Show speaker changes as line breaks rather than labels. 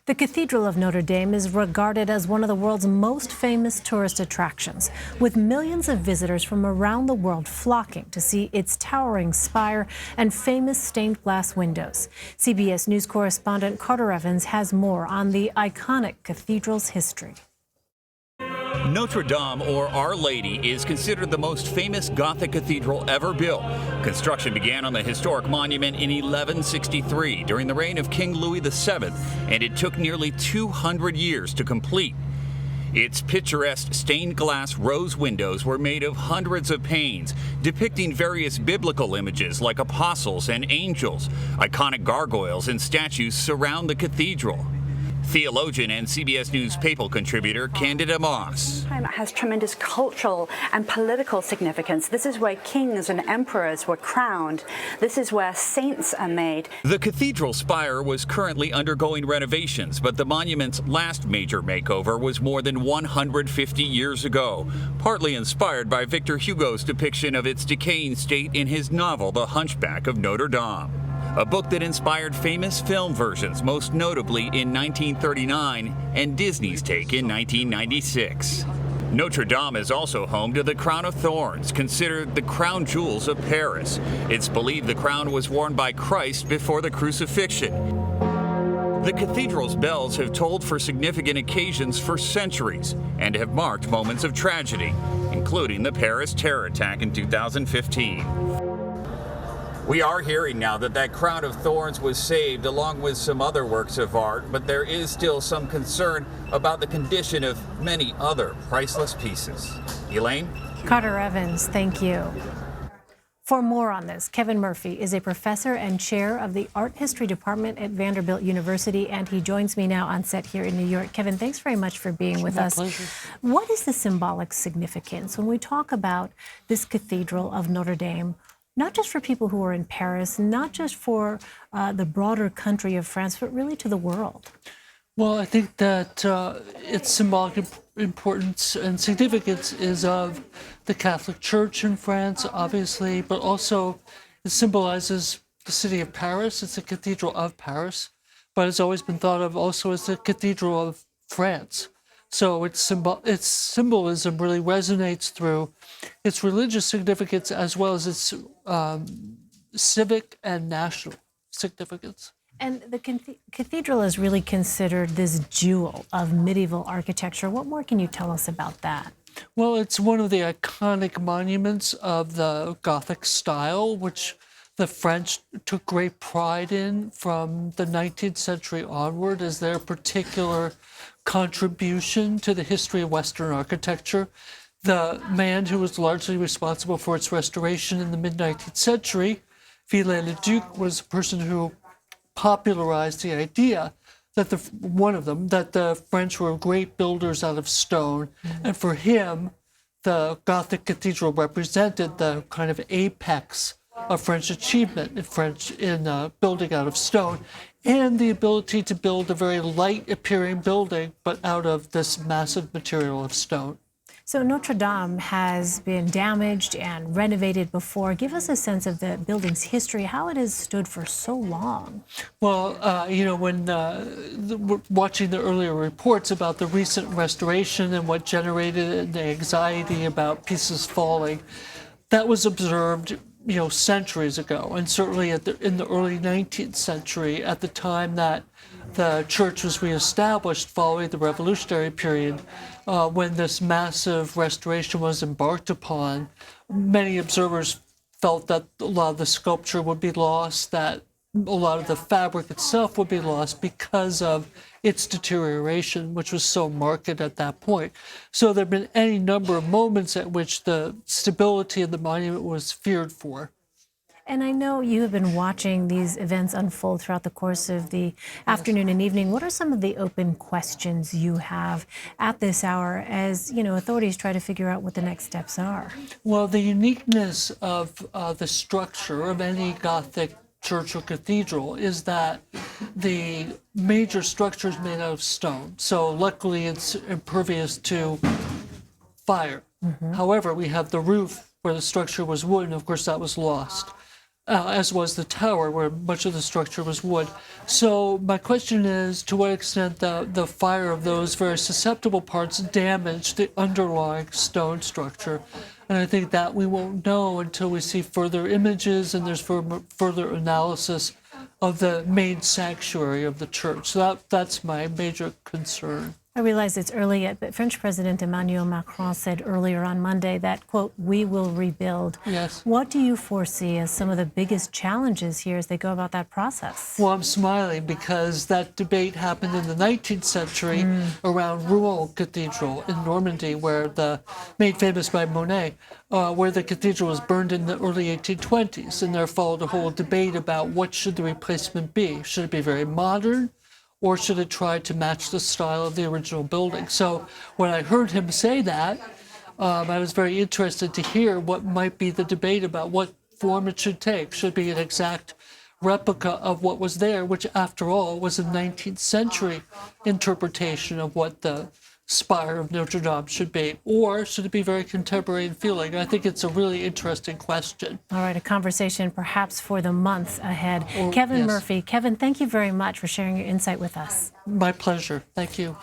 The Cathedral of Notre Dame is regarded as one of the world's most famous tourist attractions, with millions of visitors from around the world flocking to see its towering spire and famous stained glass windows. CBS News correspondent Carter Evans has more on the iconic cathedral's history.
Notre Dame, or Our Lady, is considered the most famous Gothic cathedral ever built. Construction began on the historic monument in 1163 during the reign of King Louis VII, and it took nearly 200 years to complete. Its picturesque stained glass rose windows were made of hundreds of panes, depicting various biblical images like apostles and angels. Iconic gargoyles and statues surround the cathedral. Theologian and CBS News papal contributor Candida Moss.
It has tremendous cultural and political significance. This is where kings and emperors were crowned. This is where saints are made.
The cathedral spire was currently undergoing renovations, but the monument's last major makeover was more than 150 years ago, partly inspired by Victor Hugo's depiction of its decaying state in his novel The Hunchback of Notre Dame, a book that inspired famous film versions, most notably in 1939 and Disney's take in 1996. Notre Dame is also home to the Crown of Thorns, considered the crown jewels of Paris. It's believed the crown was worn by Christ before the crucifixion. The cathedral's bells have tolled for significant occasions for centuries and have marked moments of tragedy, including the Paris terror attack in 2015. We are hearing now that Crown of Thorns was saved along with some other works of art, but there is still some concern about the condition of many other priceless pieces. Elaine?
Carter Evans, thank you. For more on this, Kevin Murphy is a professor and chair of the Art History Department at Vanderbilt University, and he joins me now on set here in New York. Kevin, thanks very much for being with us.
Pleasure.
What is the symbolic significance when we talk about this Cathedral of Notre Dame? Not just for people who are in Paris, not just for the broader country of France, but really to the world.
Well, I think that its symbolic importance and significance is of the Catholic Church in France, obviously, but also it symbolizes the city of Paris. It's the Cathedral of Paris, but it's always been thought of also as the Cathedral of France. So its symbolism really resonates through its religious significance as well as its civic and national significance.
And the cathedral is really considered this jewel of medieval architecture. What more can you tell us about that?
Well, it's one of the iconic monuments of the Gothic style, which the French took great pride in from the 19th century onward as their particular contribution to the history of Western architecture. The man who was largely responsible for its restoration in the mid-19th century, Viollet-le-Duc, was a person who popularized the idea that the French were great builders out of stone, and for him, the Gothic cathedral represented the kind of apex of French achievement in building out of stone, and the ability to build a very light-appearing building, but out of this massive material of stone.
So Notre Dame has been damaged and renovated before. Give us a sense of the building's history, how it has stood for so long.
Well, when watching the earlier reports about the recent restoration and what generated the anxiety about pieces falling, that was observed centuries ago, and certainly in the early 19th century, at the time that the church was reestablished following the revolutionary period, when this massive restoration was embarked upon, many observers felt that a lot of the sculpture would be lost, that a lot of the fabric itself would be lost because of its deterioration, which was so marked at that point. So there have been any number of moments at which the stability of the monument was feared for.
And I know you have been watching these events unfold throughout the course of the afternoon and evening. What are some of the open questions you have at this hour as, authorities try to figure out what the next steps are?
Well, the uniqueness of the structure of any Gothic church or cathedral is that the major structure is made out of stone. So luckily it's impervious to fire. However, we have the roof where the structure was wood, and of course that was lost. as was the tower, where much of the structure was wood. So my question is, to what extent the fire of those very susceptible parts damaged the underlying stone structure? And I think that we won't know until we see further images and there's further analysis of the main sanctuary of the church. So that's my major concern.
I realize it's early yet, but French President Emmanuel Macron said earlier on Monday that, quote, we will rebuild.
Yes.
What do you foresee as some of the biggest challenges here as they go about that process?
Well, I'm smiling because that debate happened in the 19th century around Rouen Cathedral in Normandy, made famous by Monet, where the cathedral was burned in the early 1820s. And there followed a whole debate about what should the replacement be. Should it be very modern? Or should it try to match the style of the original building? So when I heard him say that, I was very interested to hear what might be the debate about what form it should take. Should it be an exact replica of what was there, which after all was a 19th century interpretation of what the spire of Notre Dame should be, or should it be very contemporary in feeling? I think it's a really interesting question.
All right, a conversation perhaps for the months ahead. Kevin
yes.
Murphy. Kevin, thank you very much for sharing your insight with us.
My pleasure. Thank you.